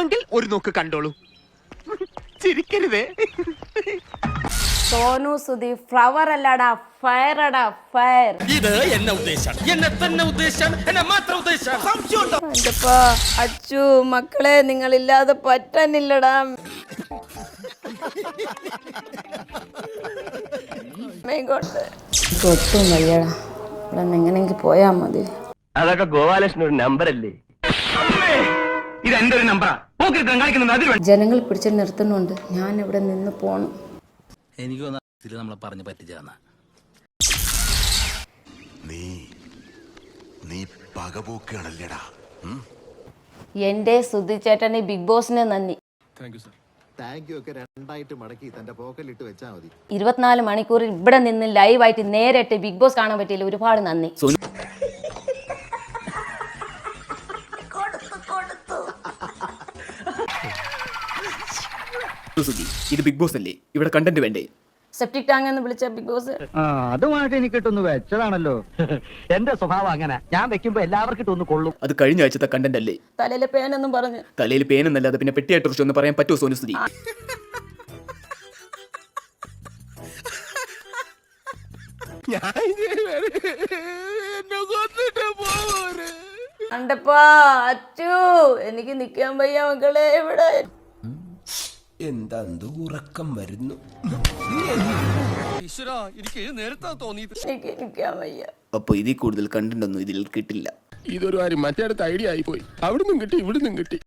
വേണമെങ്കിൽ ഒരു നോക്ക് കണ്ടോളൂ. ചിരിക്കരുതേ. സോനു സുധി ഫ്ലവർ അല്ലടാ, ഫയർ അടാ, ഫയർ. ഇത് എന്നെ ഉദ്ദേശാണ്, എന്നെ തന്നെ ഉദ്ദേശാണ്, എന്നെ മാത്രം ഉദ്ദേശാണ്. എന്റപ്പാ അച്ചു മക്കളെ നിങ്ങളില്ലാതെ പറ്റാനില്ലടാ. ഒട്ടും വയ്യടാ, ഇവിടെ നിന്ന് എങ്ങനെയെങ്കിൽ പോയാ മതി. അതൊക്കെ ഗോപാലകൃഷ്ണൻ ഒരു നമ്പർ അല്ലേ? ഇത് എന്റെ ഒരു നമ്പറാ. ജനങ്ങൾ പിടിച്ച് നിർത്തുന്നുണ്ട്, ഞാൻ ഇവിടെ നിന്ന് പോണം. എനിക്ക് നമ്മളെ പറഞ്ഞു പറ്റിച്ചാന്ന നീ പകപോക്കാണല്ലേടാ. എന്റെ സുധി ചേട്ടന് ബിഗ് ബോസിന് നന്ദി. താങ്ക് യു ഒക്കെ രണ്ടായിട്ട് മടക്കി തന്റെ പോക്കലിട്ട് വെച്ചാൽ മതി. 24 മണിക്കൂറിൽ ഇവിടെ നിന്ന് ലൈവായിട്ട് നേരിട്ട് ബിഗ് ബോസ് കാണാൻ പറ്റിയില്ല. ഒരുപാട് നന്ദി. ഇത് ബിഗ് ബോസ് അല്ലേ, ഇവിടെ കണ്ടന്റ് വേണ്ടേ? സെപ്റ്റിക് ടാങ്ക് എന്ന് വിളിച്ച ബിഗ് ബോസ് അതുമായിട്ട് എനിക്ക് ഇട്ടൊന്ന് വെച്ചതാണല്ലോ. എന്റെ സ്വഭാവം അങ്ങനെ, ഞാൻ വെക്കുമ്പോ എല്ലാവർക്കും ഇട്ടൊന്ന് കൊള്ളും. അത് കഴിഞ്ഞ ആഴ്ചത്തെ കണ്ടന്റ് അല്ലേ? തലയിലെ പേനെന്നും പറഞ്ഞു. തലയിൽ പേനെന്നല്ലാതെ പിന്നെ പെട്ടിയായിട്ട് കുറിച്ച് ഒന്ന് പറയാൻ പറ്റുമോ സോനുസുതി? കണ്ടപ്പാ അച്ചു എനിക്ക് നിക്കാൻ വയ്യ മക്കളെ. ഇവിടെ എന്താ ഉറക്കം വരുന്നു. എനിക്ക് നിക്കാൻ വയ്യ. അപ്പൊ ഇതിൽ കൂടുതൽ കണ്ടന്റ് ഒന്നും ഇതിൽ കിട്ടില്ല. ഇതൊരു കാര്യം മറ്റേ ഐഡിയ ആയി പോയി. അവിടുന്നും കിട്ടി ഇവിടുന്നും കിട്ടി.